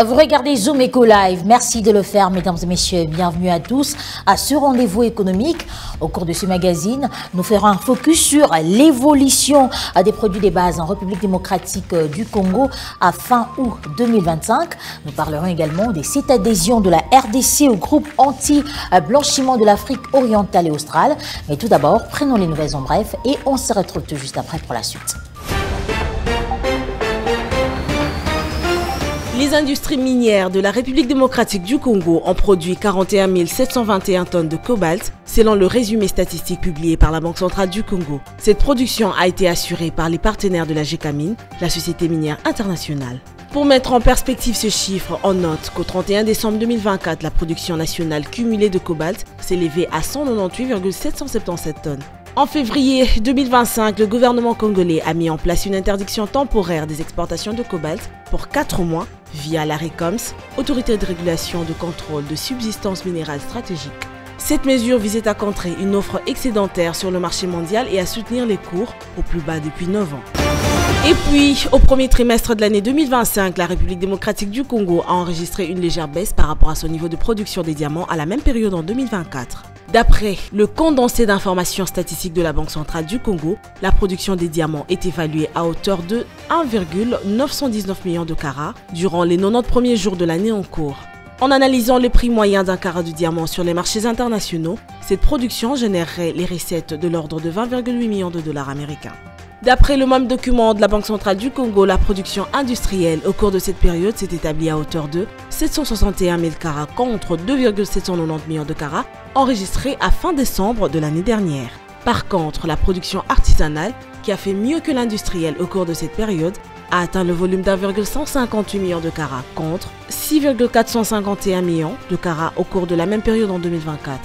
Vous regardez Zoom Eco Live. Merci de le faire, mesdames et messieurs. Bienvenue à tous à ce rendez-vous économique. Au cours de ce magazine, nous ferons un focus sur l'évolution des produits de base en République démocratique du Congo à fin août 2025. Nous parlerons également de cette adhésion de la RDC au groupe anti-blanchiment de l'Afrique orientale et australe. Mais tout d'abord, prenons les nouvelles en bref et on se retrouve tout juste après pour la suite. Les industries minières de la République démocratique du Congo ont produit 41 721 tonnes de cobalt, selon le résumé statistique publié par la Banque centrale du Congo. Cette production a été assurée par les partenaires de la GECAMIN, la Société minière internationale. Pour mettre en perspective ce chiffre, on note qu'au 31 décembre 2024, la production nationale cumulée de cobalt s'élevait à 198,777 tonnes. En février 2025, le gouvernement congolais a mis en place une interdiction temporaire des exportations de cobalt pour 4 mois via la RECOMS, Autorité de régulation de contrôle de substances minérales stratégiques. Cette mesure visait à contrer une offre excédentaire sur le marché mondial et à soutenir les cours au plus bas depuis 9 ans. Et puis, au premier trimestre de l'année 2025, la République démocratique du Congo a enregistré une légère baisse par rapport à son niveau de production des diamants à la même période en 2024. D'après le condensé d'informations statistiques de la Banque centrale du Congo, la production des diamants est évaluée à hauteur de 1,919 millions de carats durant les 90 premiers jours de l'année en cours. En analysant le prix moyen d'un carat de diamant sur les marchés internationaux, cette production générerait les recettes de l'ordre de 20,8 millions de dollars américains. D'après le même document de la Banque centrale du Congo, la production industrielle au cours de cette période s'est établie à hauteur de 761 000 carats contre 2,790 millions de carats enregistrés à fin décembre de l'année dernière. Par contre, la production artisanale, qui a fait mieux que l'industrielle au cours de cette période, a atteint le volume d'1,158 millions de carats contre 6,451 millions de carats au cours de la même période en 2024.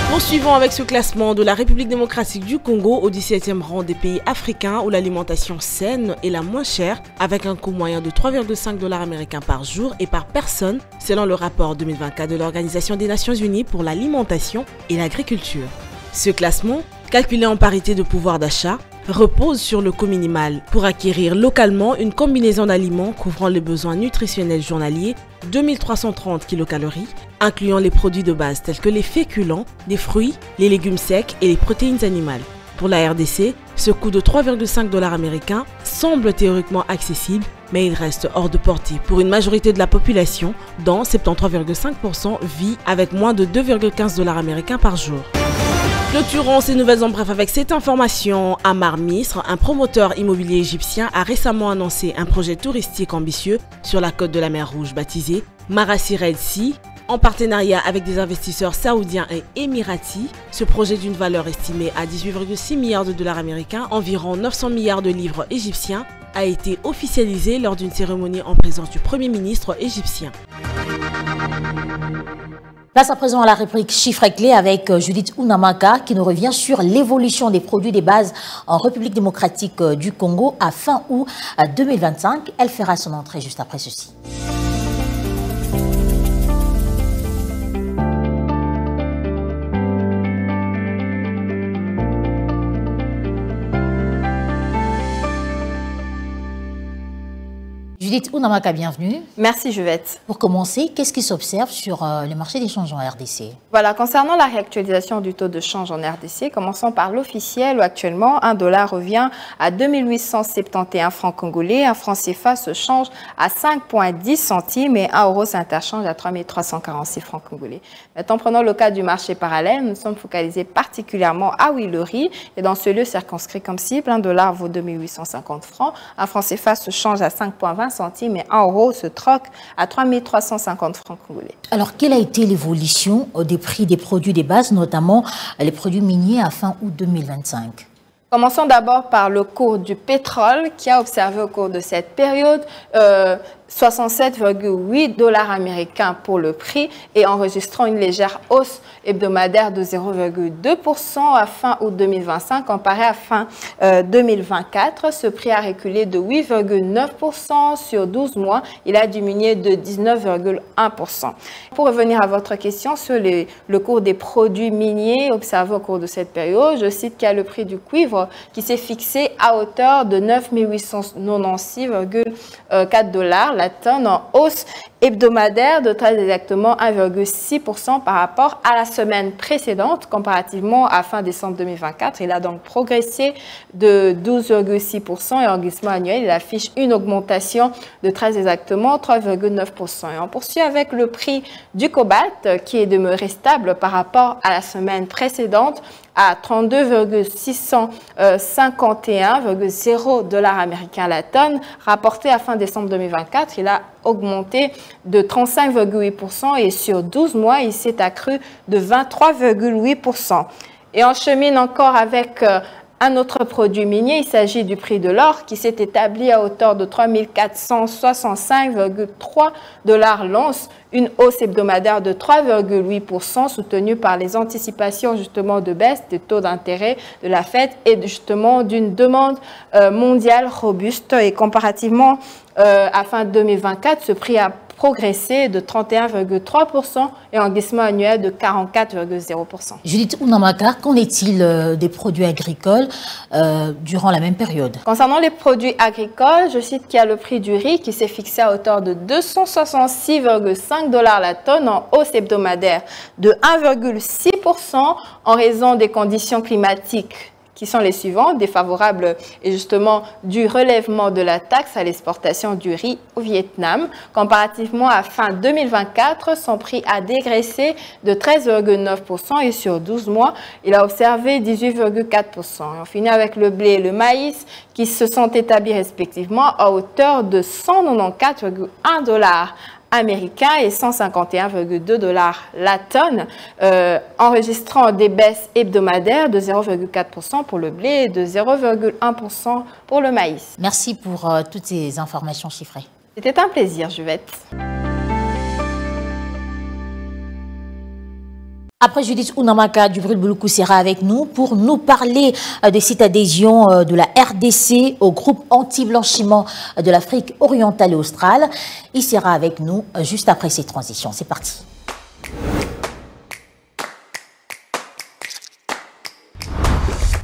Poursuivons avec ce classement de la République démocratique du Congo au 17e rang des pays africains où l'alimentation saine est la moins chère, avec un coût moyen de 3,5 $ américains par jour et par personne, selon le rapport 2024 de l'Organisation des Nations Unies pour l'alimentation et l'agriculture. Ce classement, calculé en parité de pouvoir d'achat, repose sur le coût minimal pour acquérir localement une combinaison d'aliments couvrant les besoins nutritionnels journaliers 2330 kcal, incluant les produits de base tels que les féculents, les fruits, les légumes secs et les protéines animales. Pour la RDC, ce coût de 3,5 $ américains semble théoriquement accessible, mais il reste hors de portée pour une majorité de la population, dont 73,5% vit avec moins de 2,15 $ américains par jour. Clôturons ces nouvelles en bref avec cette information. Amar Misr, un promoteur immobilier égyptien, a récemment annoncé un projet touristique ambitieux sur la côte de la mer Rouge baptisé Marassi Red Sea, en partenariat avec des investisseurs saoudiens et émiratis. Ce projet d'une valeur estimée à 18,6 milliards de dollars américains, environ 900 milliards de livres égyptiens, a été officialisé lors d'une cérémonie en présence du Premier ministre égyptien. Place à présent à la rubrique chiffres clés avec Judith Unamaka qui nous revient sur l'évolution des produits de base en République démocratique du Congo à fin août 2025. Elle fera son entrée juste après ceci. Judith Unamaka, bienvenue. Merci Juvette. Pour commencer, qu'est-ce qui s'observe sur le marché des changes en RDC? Voilà, concernant la réactualisation du taux de change en RDC, commençons par l'officiel où actuellement un dollar revient à 2871 francs congolais, un franc CFA se change à 5,10 centimes et 1 euro s'interchange à 3346 francs congolais. Maintenant, prenons le cas du marché parallèle, nous sommes focalisés particulièrement à Willory et dans ce lieu circonscrit comme cible, un dollar vaut 2850 francs, un franc CFA se change à 5,20 centimes et 1 euro se troque à 3350 francs congolais. Alors, quelle a été l'évolution des prix des produits de base, notamment les produits miniers à fin août 2025? Commençons d'abord par le cours du pétrole qui a observé au cours de cette période 67,8 $ américains pour le prix et enregistrant une légère hausse hebdomadaire de 0,2% à fin août 2025 comparé à fin 2024. Ce prix a reculé de 8,9% sur 12 mois. Il a diminué de 19,1%. Pour revenir à votre question sur le cours des produits miniers observés au cours de cette période, je cite qu'il y a le prix du cuivre qui s'est fixé à hauteur de 9 896,4 $. la tonne, en hausse hebdomadaire de très exactement 1,6% par rapport à la semaine précédente, comparativement à fin décembre 2024. Il a donc progressé de 12,6% et en glissement annuel, il affiche une augmentation de très exactement 3,9%. Et on poursuit avec le prix du cobalt qui est demeuré stable par rapport à la semaine précédente à 32,651,0 $ américains la tonne. Rapporté à fin décembre 2024, il a augmenté de 35,8% et sur 12 mois, il s'est accru de 23,8%. Et on chemine encore avec un autre produit minier, il s'agit du prix de l'or qui s'est établi à hauteur de 3 465,3 $ l'once, une hausse hebdomadaire de 3,8% soutenue par les anticipations justement de baisse des taux d'intérêt de la Fed et justement d'une demande mondiale robuste. Et comparativement à fin 2024, ce prix a progressé de 31,3% et en glissement annuel de 44,0%. Judith Ounamaka, qu'en est-il des produits agricoles durant la même période? Concernant les produits agricoles, je cite qu'il y a le prix du riz qui s'est fixé à hauteur de 266,5 $ la tonne en hausse hebdomadaire de 1,6% en raison des conditions climatiques qui sont les suivantes, défavorables et justement du relèvement de la taxe à l'exportation du riz au Vietnam. Comparativement à fin 2024, son prix a dégraissé de 13,9% et sur 12 mois, il a observé 18,4%. On finit avec le blé et le maïs qui se sont établis respectivement à hauteur de 194,1 $ américain et 151,2 $ la tonne, enregistrant des baisses hebdomadaires de 0,4% pour le blé et de 0,1% pour le maïs. Merci pour toutes ces informations chiffrées. C'était un plaisir, Juvette. Après Judith Ounamaka, Djibril Bouloukou sera avec nous pour nous parler de cette adhésion de la RDC au groupe anti-blanchiment de l'Afrique orientale et australe. Il sera avec nous juste après ces transitions. C'est parti.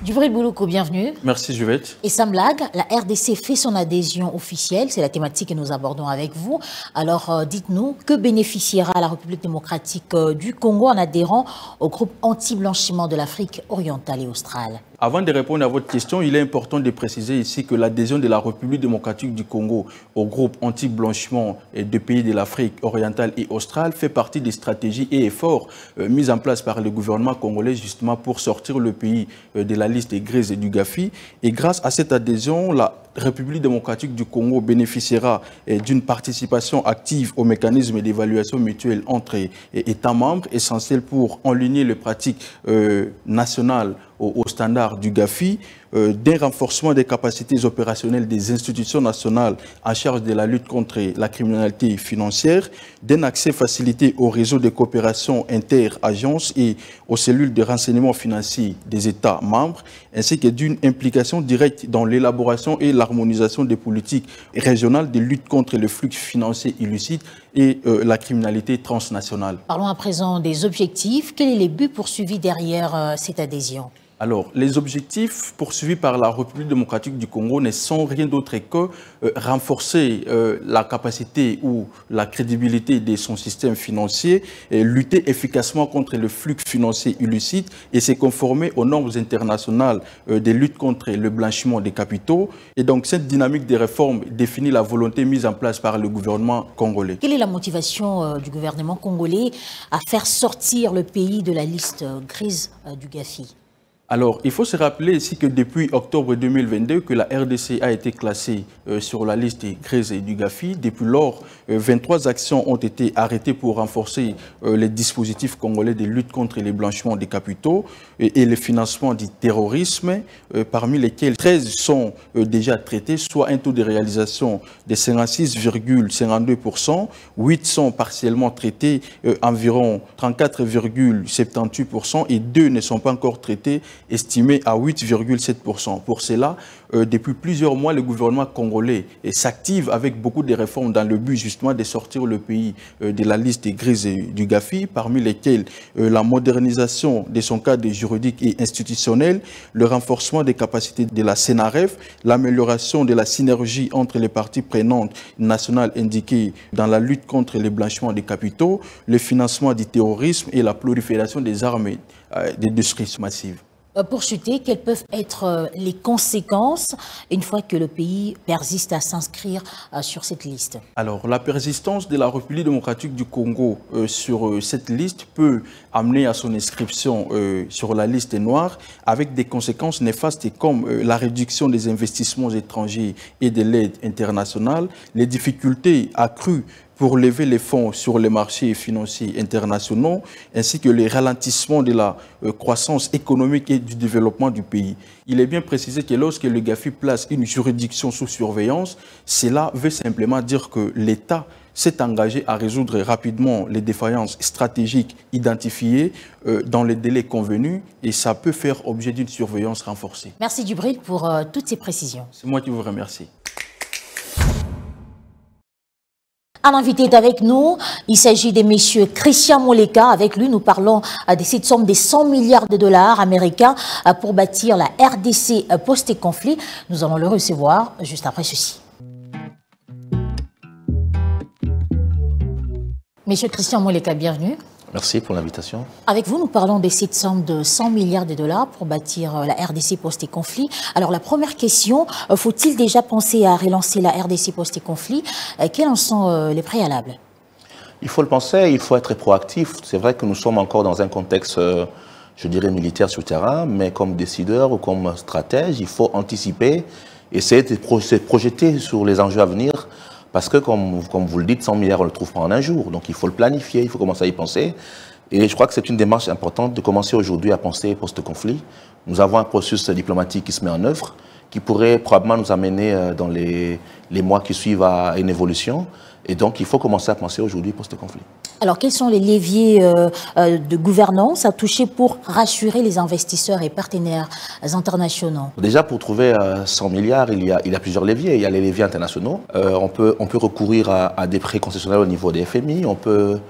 Djibril Bouloukou, bienvenue. Merci Juvette. Et Sam Lag, la RDC fait son adhésion officielle, c'est la thématique que nous abordons avec vous. Alors dites-nous, que bénéficiera la République démocratique du Congo en adhérant au groupe anti-blanchiment de l'Afrique orientale et australe? Avant de répondre à votre question, il est important de préciser ici que l'adhésion de la République démocratique du Congo au groupe anti-blanchiment de pays de l'Afrique orientale et australe fait partie des stratégies et efforts mis en place par le gouvernement congolais justement pour sortir le pays de la liste grise et du GAFI. Et grâce à cette adhésion, la République démocratique du Congo bénéficiera d'une participation active au mécanisme d'évaluation mutuelle entre États membres, essentiel pour enligner les pratiques nationales aux standards du GAFI, d'un renforcement des capacités opérationnelles des institutions nationales en charge de la lutte contre la criminalité financière, d'un accès facilité au réseau de coopération inter-agences et aux cellules de renseignement financier des États membres, ainsi que d'une implication directe dans l'élaboration et l'harmonisation des politiques régionales de lutte contre le flux financier illicite et la criminalité transnationale. Parlons à présent des objectifs. Quel est le but poursuivi derrière cette adhésion? Alors, les objectifs poursuivis par la République démocratique du Congo ne sont rien d'autre que renforcer la capacité ou la crédibilité de son système financier, et lutter efficacement contre le flux financier illicite et se conformer aux normes internationales de lutte contre le blanchiment des capitaux. Et donc, cette dynamique de réforme définit la volonté mise en place par le gouvernement congolais. Quelle est la motivation du gouvernement congolais à faire sortir le pays de la liste grise du GAFI? Alors, il faut se rappeler ici que depuis octobre 2022, que la RDC a été classée sur la liste grise du GAFI. Depuis lors, 23 actions ont été arrêtées pour renforcer les dispositifs congolais de lutte contre les blanchiments des capitaux et le financement du terrorisme, parmi lesquels 13 sont déjà traités, soit un taux de réalisation de 56,52%, 8 sont partiellement traités, environ 34,78%, et 2 ne sont pas encore traités, estimé à 8,7%. Pour cela, depuis plusieurs mois, le gouvernement congolais s'active avec beaucoup de réformes dans le but justement de sortir le pays de la liste des grises du GAFI, parmi lesquelles la modernisation de son cadre juridique et institutionnel, le renforcement des capacités de la CENAREF, l'amélioration de la synergie entre les parties prenantes nationales indiquées dans la lutte contre le blanchiment des capitaux, le financement du terrorisme et la prolifération des armes de destruction massive. Pour chuter, quelles peuvent être les conséquences une fois que le pays persiste à s'inscrire sur cette liste? Alors, la persistance de la République démocratique du Congo sur cette liste peut amener à son inscription sur la liste noire avec des conséquences néfastes comme la réduction des investissements étrangers et de l'aide internationale, les difficultés accrues pour lever les fonds sur les marchés financiers internationaux, ainsi que les ralentissements de la croissance économique et du développement du pays. Il est bien précisé que lorsque le GAFI place une juridiction sous surveillance, cela veut simplement dire que l'État s'est engagé à résoudre rapidement les défaillances stratégiques identifiées dans les délais convenus et ça peut faire objet d'une surveillance renforcée. Merci Djibril pour toutes ces précisions. C'est moi qui vous remercie. Un invité est avec nous, il s'agit de M. Christian Moleka. Avec lui, nous parlons de cette somme de 100 milliards de dollars américains pour bâtir la RDC post-conflit. Nous allons le recevoir juste après ceci. M. Christian Moleka, bienvenue. Merci pour l'invitation. Avec vous, nous parlons de cette somme de 100 milliards de dollars pour bâtir la RDC post-conflit. Alors, la première question, faut-il déjà penser à relancer la RDC post-conflit? Quels en sont les préalables? Il faut le penser, il faut être proactif. C'est vrai que nous sommes encore dans un contexte, je dirais, militaire sur le terrain, mais comme décideur ou comme stratège, il faut anticiper, essayer de se projeter sur les enjeux à venir. Parce que, comme vous le dites, 100 milliards, on ne le trouve pas en un jour. Donc, il faut le planifier, il faut commencer à y penser. Et je crois que c'est une démarche importante de commencer aujourd'hui à penser post-conflit. Nous avons un processus diplomatique qui se met en œuvre, qui pourrait probablement nous amener dans les mois qui suivent à une évolution. Et donc, il faut commencer à penser aujourd'hui post-conflit. Alors, quels sont les leviers de gouvernance à toucher pour rassurer les investisseurs et partenaires internationaux? Déjà, pour trouver 100 milliards, il y a plusieurs leviers. Il y a les leviers internationaux. On peut recourir à des prêts concessionnels au niveau des FMI. On peut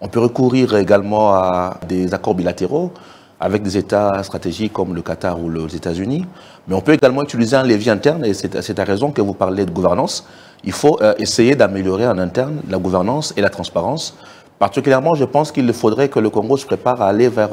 recourir également à des accords bilatéraux avec des États stratégiques comme le Qatar ou les États-Unis. Mais on peut également utiliser un levier interne, et c'est à raison que vous parlez de gouvernance. Il faut essayer d'améliorer en interne la gouvernance et la transparence. Particulièrement, je pense qu'il faudrait que le Congo se prépare à aller vers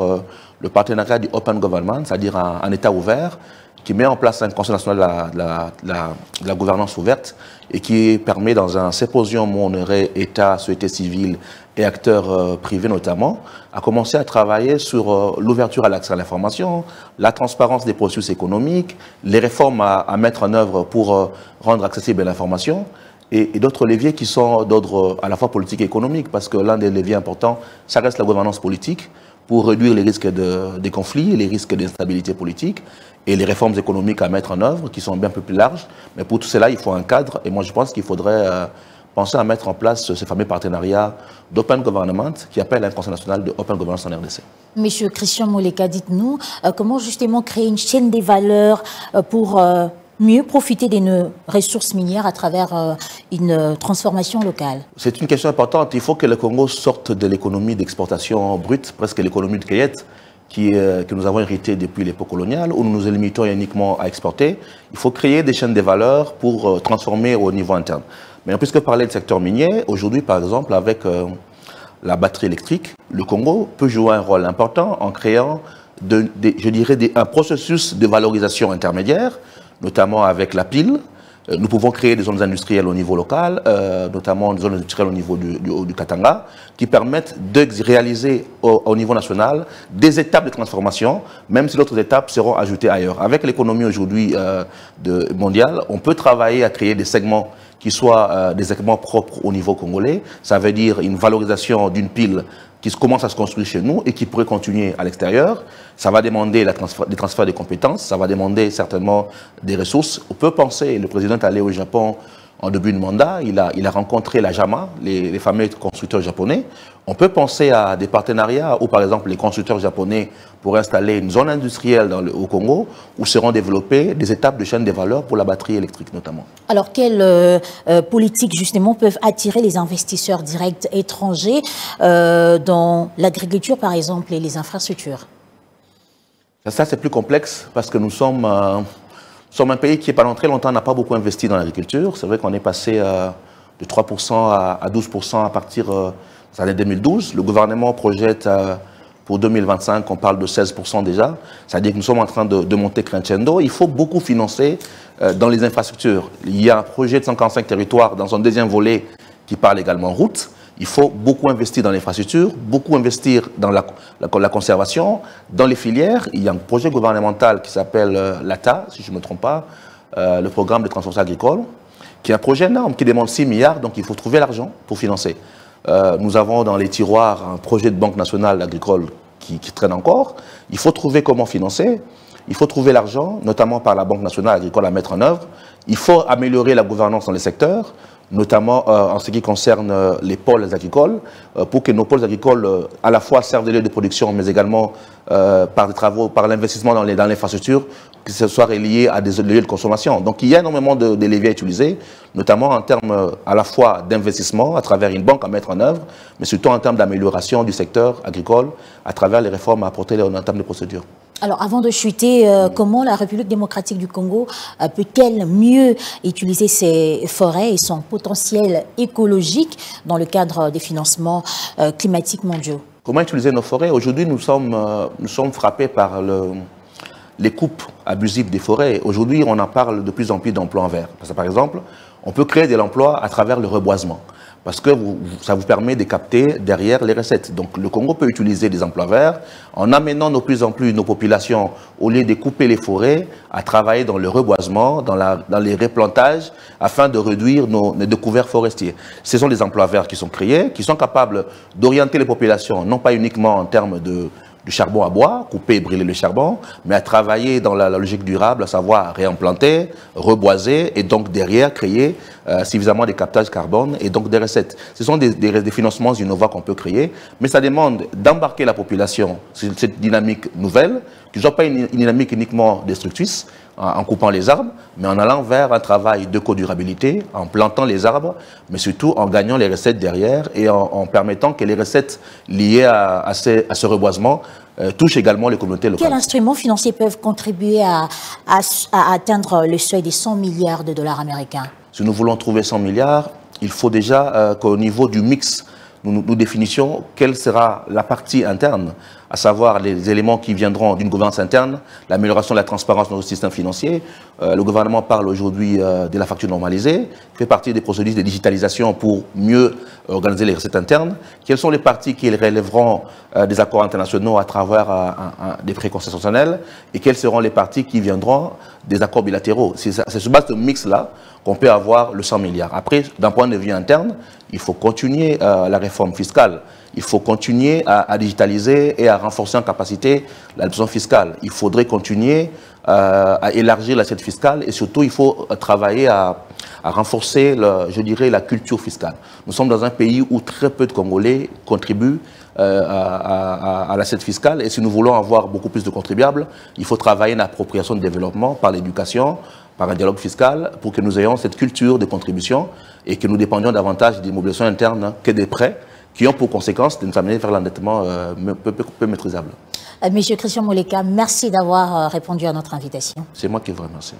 le partenariat du Open Government, c'est-à-dire un État ouvert qui met en place un Conseil national de la gouvernance ouverte et qui permet dans un symposium où on aurait État, société civile et acteurs privés notamment, à commencer à travailler sur l'ouverture à l'accès à l'information, la transparence des processus économiques, les réformes à mettre en œuvre pour rendre accessible l'information, et d'autres leviers qui sont d'ordre à la fois politique et économique, parce que l'un des leviers importants, ça reste la gouvernance politique, pour réduire les risques des conflits, les risques d'instabilité politique, et les réformes économiques à mettre en œuvre, qui sont bien peu plus larges. Mais pour tout cela, il faut un cadre, et moi je pense qu'il faudrait penser à mettre en place ce fameux partenariat d'Open Government, qui appelle un Conseil national de Open Governance en RDC. Monsieur Christian Moleka, dites-nous, comment justement créer une chaîne des valeurs pour mieux profiter des ressources minières à travers une transformation locale? C'est une question importante. Il faut que le Congo sorte de l'économie d'exportation brute, presque l'économie de cueillette, que nous avons hérité depuis l'époque coloniale, où nous nous limitons uniquement à exporter. Il faut créer des chaînes de valeur pour transformer au niveau interne. Mais puisque parler du secteur minier, aujourd'hui par exemple, avec la batterie électrique, le Congo peut jouer un rôle important en créant, je dirais, un processus de valorisation intermédiaire, notamment avec la pile. Nous pouvons créer des zones industrielles au niveau local, notamment des zones industrielles au niveau du Katanga, qui permettent de réaliser au niveau national des étapes de transformation, même si d'autres étapes seront ajoutées ailleurs. Avec l'économie aujourd'hui mondiale, on peut travailler à créer des segments qui soient des segments propres au niveau congolais. Ça veut dire une valorisation d'une pile qui commence à se construire chez nous et qui pourrait continuer à l'extérieur. Ça va demander des transferts de compétences, ça va demander certainement des ressources. On peut penser, le président est allé au Japon en début de mandat, il a rencontré la JAMA, les fameux constructeurs japonais. On peut penser à des partenariats où, par exemple, les constructeurs japonais pourraient installer une zone industrielle au Congo où seront développées des étapes de chaîne de valeur pour la batterie électrique notamment. Alors, quelles politiques, justement, peuvent attirer les investisseurs directs étrangers dans l'agriculture, par exemple, et les infrastructures? Ça, c'est plus complexe parce que nous sommes un pays qui, pendant très longtemps, n'a pas beaucoup investi dans l'agriculture. C'est vrai qu'on est passé de 3% à 12% à partir des années 2012. Le gouvernement projette pour 2025, on parle de 16% déjà. C'est-à-dire que nous sommes en train de monter crescendo. Il faut beaucoup financer dans les infrastructures. Il y a un projet de 145 territoires dans un deuxième volet qui parle également route. Il faut beaucoup investir dans l'infrastructure, beaucoup investir dans la conservation, dans les filières. Il y a un projet gouvernemental qui s'appelle l'ATA, si je ne me trompe pas, le programme de transformation agricole, qui est un projet énorme qui demande 6 milliards, donc il faut trouver l'argent pour financer. Nous avons dans les tiroirs un projet de banque nationale agricole qui traîne encore. Il faut trouver comment financer. Il faut trouver l'argent, notamment par la Banque nationale agricole à mettre en œuvre. Il faut améliorer la gouvernance dans les secteurs, notamment en ce qui concerne les pôles agricoles, pour que nos pôles agricoles à la fois servent de lieux de production, mais également par des travaux, par l'investissement dans l'infrastructure, que ce soit relié à des lieux de consommation. Donc il y a énormément de leviers à utiliser, notamment en termes à la fois d'investissement, à travers une banque à mettre en œuvre, mais surtout en termes d'amélioration du secteur agricole, à travers les réformes à apporter en termes de procédures. Alors, avant de chuter, comment la République démocratique du Congo peut-elle mieux utiliser ses forêts et son potentiel écologique dans le cadre des financements climatiques mondiaux? Comment utiliser nos forêts? Aujourd'hui, nous sommes frappés par les coupes abusives des forêts. Aujourd'hui, on en parle de plus en plus d'emplois verts. Parce que, par exemple, on peut créer de l'emploi à travers le reboisement. Parce que ça vous permet de capter derrière les recettes. Donc le Congo peut utiliser des emplois verts en amenant de plus en plus nos populations, au lieu de couper les forêts, à travailler dans le reboisement, dans les replantages, afin de réduire nos couverts forestiers. Ce sont des emplois verts qui sont créés, qui sont capables d'orienter les populations, non pas uniquement en termes du charbon à bois, couper et brûler le charbon, mais à travailler dans la logique durable, à savoir réimplanter, reboiser et donc derrière créer suffisamment de captage carbone et donc des recettes. Ce sont des financements innovants qu'on peut créer, mais ça demande d'embarquer la population sur cette dynamique nouvelle, qui ne soit pas une dynamique uniquement destructrice, en coupant les arbres, mais en allant vers un travail d'éco-durabilité, en plantant les arbres, mais surtout en gagnant les recettes derrière et en permettant que les recettes liées à ce reboisement touchent également les communautés locales. Quels instruments financiers peuvent contribuer à atteindre le seuil des 100 milliards de dollars américains? Si nous voulons trouver 100 milliards, il faut déjà qu'au niveau du mix, nous définissions quelle sera la partie interne, à savoir les éléments qui viendront d'une gouvernance interne, l'amélioration de la transparence de notre système financier. Le gouvernement parle aujourd'hui de la facture normalisée, qui fait partie des procédures de digitalisation pour mieux organiser les recettes internes. Quelles sont les parties qui relèveront des accords internationaux à travers des prêts concessionnels et quelles seront les parties qui viendront des accords bilatéraux. C'est sur base de mix-là qu'on peut avoir le 100 milliards. Après, d'un point de vue interne, il faut continuer la réforme fiscale. Il faut continuer à digitaliser et à renforcer en capacité l'administration fiscale. Il faudrait continuer à élargir l'assiette fiscale et surtout, il faut travailler à renforcer, je dirais, la culture fiscale. Nous sommes dans un pays où très peu de Congolais contribuent à l'assiette fiscale et si nous voulons avoir beaucoup plus de contribuables, il faut travailler une appropriation de développement par l'éducation, par un dialogue fiscal pour que nous ayons cette culture de contribution et que nous dépendions davantage des mobilisations internes que des prêts qui ont pour conséquence de nous amener vers l'endettement peu maîtrisable. Monsieur Christian Moleka, merci d'avoir répondu à notre invitation. C'est moi qui vous remercie.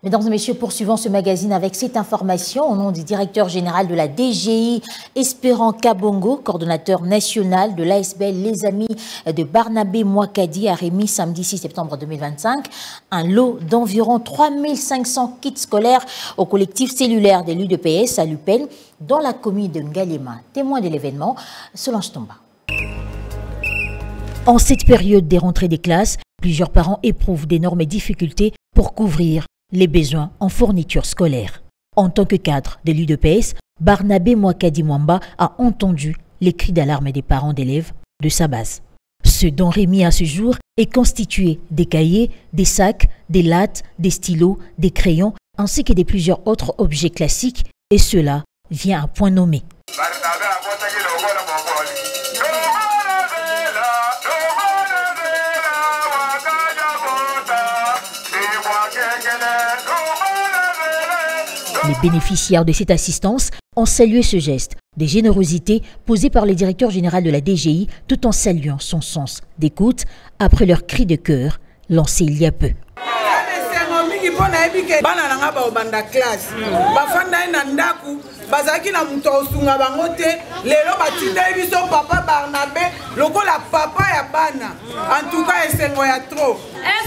Mesdames et messieurs, poursuivons ce magazine avec cette information au nom du directeur général de la DGI, Espérant Kabongo, coordonnateur national de l'ASBL Les Amis de Barnabé Mouakadi, a remis samedi 6 septembre 2025 un lot d'environ 3500 kits scolaires au collectif cellulaire de l'UDPS à Lupène, dans la commune de Ngalema. Témoin de l'événement, Solange Tomba. En cette période des rentrées des classes, plusieurs parents éprouvent d'énormes difficultés pour couvrir les besoins en fourniture scolaire. En tant que cadre de l'UDPS, Barnabé Mouakadi Mwamba a entendu les cris d'alarme des parents d'élèves de sa base. Ce don remis à ce jour est constitué des cahiers, des sacs, des lattes, des stylos, des crayons, ainsi que de plusieurs autres objets classiques, et cela vient à point nommé. Les bénéficiaires de cette assistance ont salué ce geste de générosité posé par le directeur général de la DGI tout en saluant son sens d'écoute après leur cri de cœur lancé il y a peu. Est-ce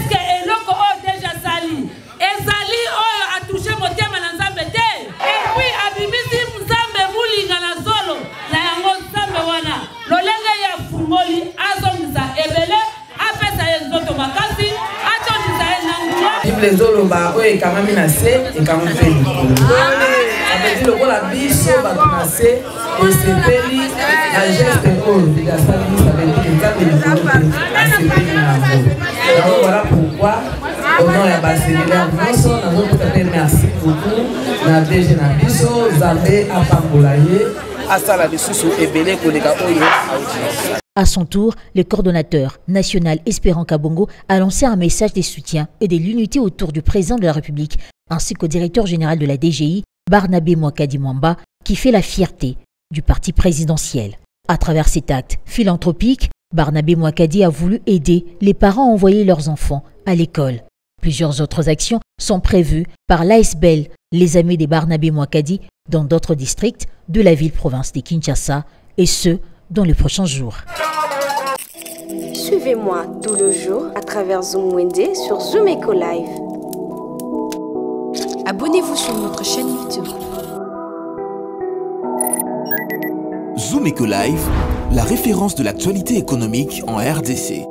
que eloko o déjà sali? Ezali oyo a touché motema na nzambe te. Et puis abibisi nzambe mulinga na solo na yango nzambe wana. Lolenge ya fungoli azongisa ebele apesa yenzoto makasi atondisa enangua. Bible zolo ba oyo kamami na se ekamufeli. Abedi lokola biso batunase esepeli na geste oyo ya salisa bedi nzambe asepeli na ngo. Voilà pourquoi au nom de la Sénégal, nous merci beaucoup. Na DG na biso, Zambé a pambolaye, à sala de sous et belé kolega oyo. À son tour, le coordonnateur national Espérant Kabongo a lancé un message de soutien et de l'unité autour du président de la République, ainsi qu'au directeur général de la DGI, Barnabé Mwakadi Mwamba, qui fait la fierté du parti présidentiel. À travers cet acte philanthropique, Barnabé Mwakadi a voulu aider les parents à envoyer leurs enfants à l'école. Plusieurs autres actions sont prévues par l'ASBEL, les Amis des Barnabé Mwakadi, dans d'autres districts de la ville-province de Kinshasa, et ce, dans les prochains jours. Suivez-moi tous les jours à travers Zoom Wende sur Zoom Eco Live. Abonnez-vous sur notre chaîne YouTube. Zoom Eco Live, la référence de l'actualité économique en RDC.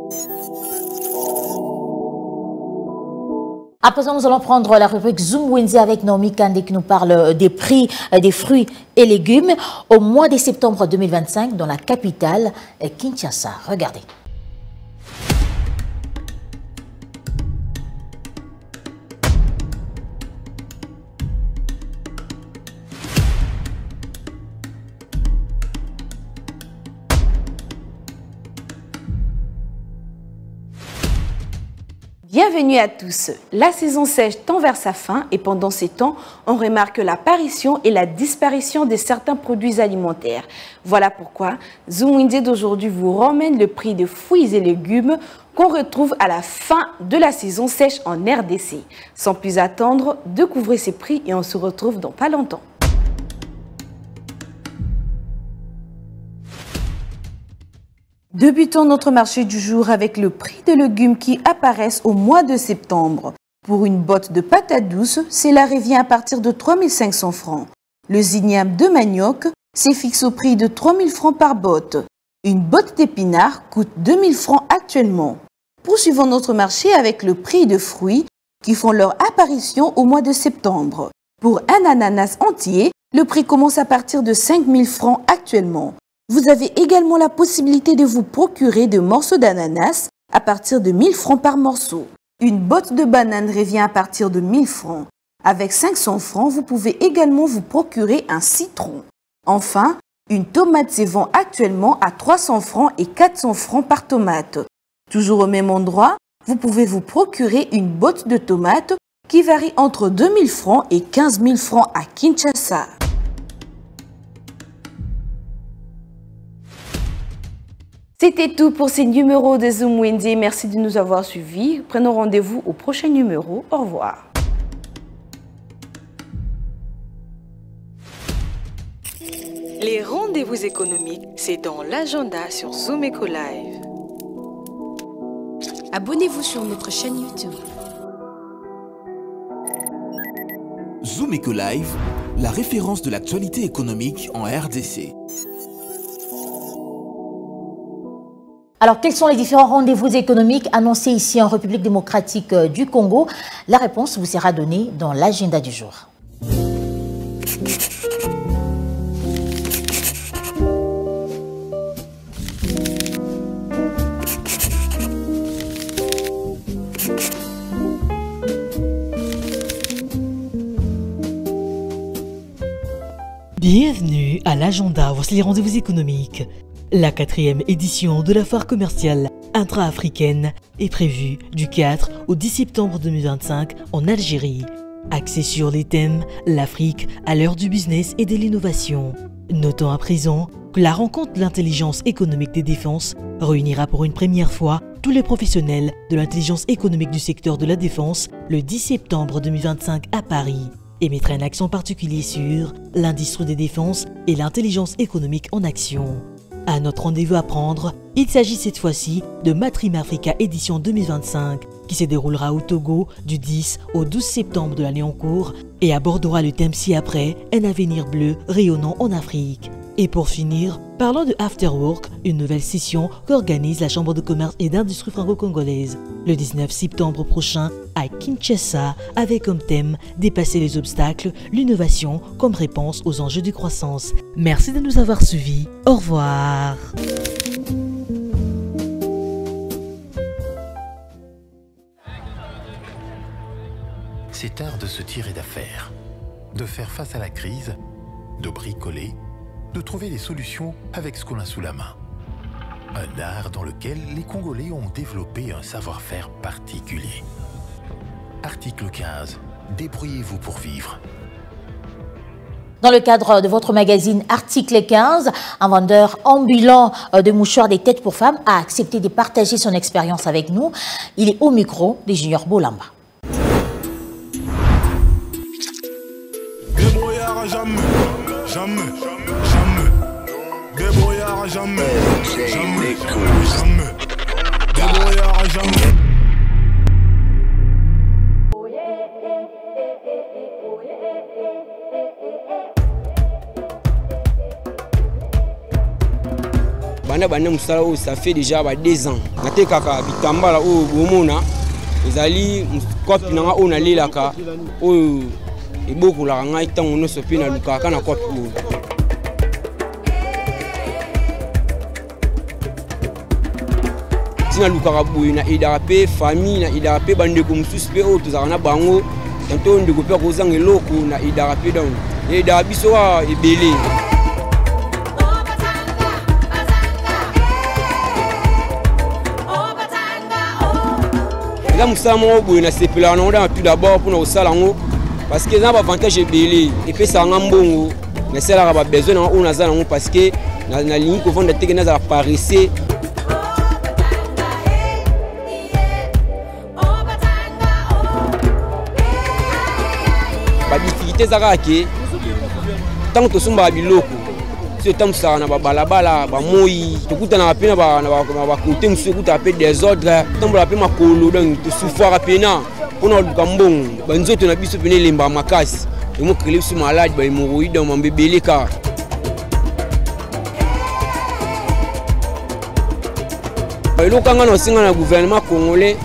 À présent, nous allons prendre la rubrique Zoom Wednesday avec Naomi Kandé qui nous parle des prix des fruits et légumes au mois de septembre 2025 dans la capitale Kinshasa. Regardez. Bienvenue à tous. La saison sèche tend vers sa fin et pendant ces temps, on remarque l'apparition et la disparition de certains produits alimentaires. Voilà pourquoi Zoom Wednesday d'aujourd'hui vous ramène le prix de fruits et légumes qu'on retrouve à la fin de la saison sèche en RDC. Sans plus attendre, découvrez ces prix et on se retrouve dans pas longtemps. Débutons notre marché du jour avec le prix des légumes qui apparaissent au mois de septembre. Pour une botte de patates douces, cela revient à partir de 3 500 francs. Le zignam de manioc s'est fixé au prix de 3 000 francs par botte. Une botte d'épinards coûte 2 000 francs actuellement. Poursuivons notre marché avec le prix de fruits qui font leur apparition au mois de septembre. Pour un ananas entier, le prix commence à partir de 5 000 francs actuellement. Vous avez également la possibilité de vous procurer des morceaux d'ananas à partir de 1 000 francs par morceau. Une botte de banane revient à partir de 1 000 francs. Avec 500 francs, vous pouvez également vous procurer un citron. Enfin, une tomate se vend actuellement à 300 francs et 400 francs par tomate. Toujours au même endroit, vous pouvez vous procurer une botte de tomates qui varie entre 2 000 francs et 15 000 francs à Kinshasa. C'était tout pour ces numéros de Zoom Wednesday. Merci de nous avoir suivis. Prenons rendez-vous au prochain numéro. Au revoir. Les rendez-vous économiques, c'est dans l'agenda sur Zoom Eco Live. Abonnez-vous sur notre chaîne YouTube. Zoom Eco Live, la référence de l'actualité économique en RDC. Alors, quels sont les différents rendez-vous économiques annoncés ici en République démocratique du Congo? La réponse vous sera donnée dans l'agenda du jour. Bienvenue à l'agenda, voici les rendez-vous économiques. La 4e édition de la foire commerciale intra-africaine est prévue du 4 au 10 septembre 2025 en Algérie. Axée sur les thèmes l'Afrique à l'heure du business et de l'innovation. Notons à présent que la rencontre de l'intelligence économique des défenses réunira pour une première fois tous les professionnels de l'intelligence économique du secteur de la défense le 10 septembre 2025 à Paris et mettra un accent particulier sur l'industrie des défenses et l'intelligence économique en action. À notre rendez-vous à prendre, il s'agit cette fois-ci de Matrim Africa édition 2025 qui se déroulera au Togo du 10 au 12 septembre de l'année en cours et abordera le thème ci-après, un avenir bleu rayonnant en Afrique. Et pour finir, parlons de After Work, une nouvelle session qu'organise la Chambre de commerce et d'industrie franco-congolaise le 19 septembre prochain à Kinshasa avec comme thème dépasser les obstacles, l'innovation comme réponse aux enjeux de croissance. Merci de nous avoir suivis. Au revoir. C'est art de se tirer d'affaire, de faire face à la crise, de bricoler, de trouver des solutions avec ce qu'on a sous la main. Un art dans lequel les Congolais ont développé un savoir-faire particulier. Article 15. Débrouillez-vous pour vivre. Dans le cadre de votre magazine Article 15, un vendeur ambulant de mouchoirs des têtes pour femmes a accepté de partager son expérience avec nous. Il est au micro de Junior Bolamba. Débrouillard jamais, jamais, jamais. Débrouillard jamais, jamais, jamais. Débrouillard jamais. Bana musala oyo ça fait déjà 2 ans. Natekaka bitambala oyo bomona ezali kopi nanga oyo nalelaka oyo ebokolaka ngai ntango nyonso mpe nalukaka na kopi oyo. Tina lukaka boye na aidaka mpe famille na aidaka mpe bandeko mosusu mpe oyo tozalaka na bango tanto ndeko mpe akozanga eloko na aidaka mpe donc aidaka biso wa ebele. Eza mosala moko boye nasepelaka nango ndanga tout d'abord mpona kosala yango parce que eza na bavantage ebele epesaka nga mbongo nasalaka babesoin nanga oyo naza nango parce que nalingi kovanda teke nazala paresse. Badifficulté eza kaka ke ntango tosombaka biloko so etambusaka na babalabala bamoi tokutanaka mpe na bakote mosusu ekutaka mpe désordre totambolaka mpe makolo donc tosufwaka mpena mpona koluka mbongo banzoto na biso pene elembaka makasi emokrele biso maladi bahemoroïde mambo ebele kaka. eloko anga na osenga na gouvernement congolais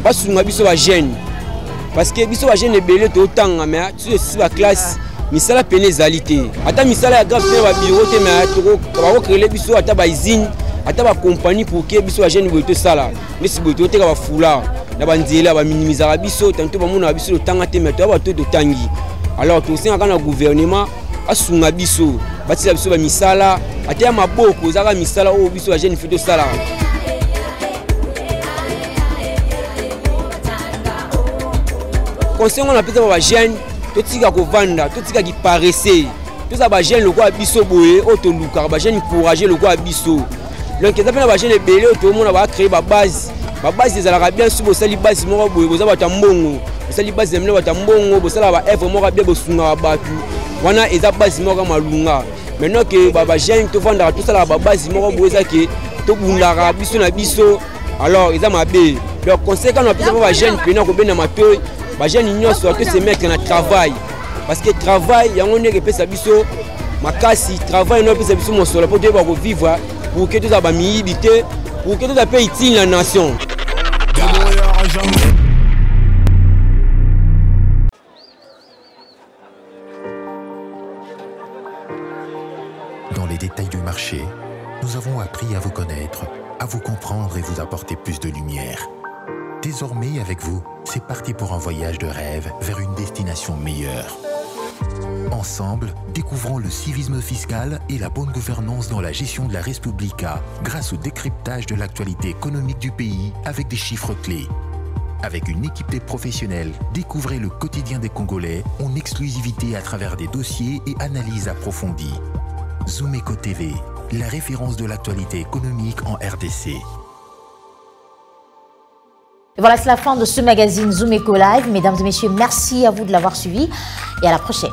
basunga biso bajeune parce que biso bajeune ebele totanga me sosi baklasse misala pene ezali te ata misala ya grave pene babiro te me bakokrele biso ata bausine ata bacompagnie pour ke biso bajeune boye tosala nesi boye toteka bafula na banzela baminimizaka biso tanto bamonaka biso totanga te me toya bato totangi. Alors tosengaka na gouvernement asunga biso batila biso bamisala ata ya maboko ezaka misala oyo biso bajeune fe tosala. Conseil on apesa ba jeune totika kovanda totika kiparesse toza ba jeune lokola biso boye oyo tolukaka ba jeune encourager lokola biso donc eza pena ba jeune ebele oyo tomona ba créer ba base ezalaka bien si bosali base moko boye boza bato ya mbongo bosali base emene bato ya mbongo bosala ba œuvre moko bien bosungaka bato wana eza base moko malunga. Maintenant que ba jeune tovandaka tosalaka ba base moko boye eza ke tobundaka biso na biso alors eza mabe. Donc conseil quand on apesa ba jeune pena kobenda matoyi ba jeune nyonso ato se mettre na travail parce que travail yango ndenge pesa biso makasi travail no pesa biso mosolo pour toyeba kovivre pour que toza bamiyibi te pour que toza mpe utile na nation. Dans les détails du marché, nous avons appris à vous connaître, à vous comprendre et vous apporter plus de lumière. Désormais, avec vous, c'est parti pour un voyage de rêve vers une destination meilleure. Ensemble, découvrons le civisme fiscal et la bonne gouvernance dans la gestion de la Res Publica grâce au décryptage de l'actualité économique du pays avec des chiffres clés. Avec une équipe de professionnels, découvrez le quotidien des Congolais en exclusivité à travers des dossiers et analyses approfondies. Zoom-Eco TV, la référence de l'actualité économique en RDC. Et voilà, c'est la fin de ce magazine Zoom-Eco Live. Mesdames et messieurs, merci à vous de l'avoir suivi et à la prochaine.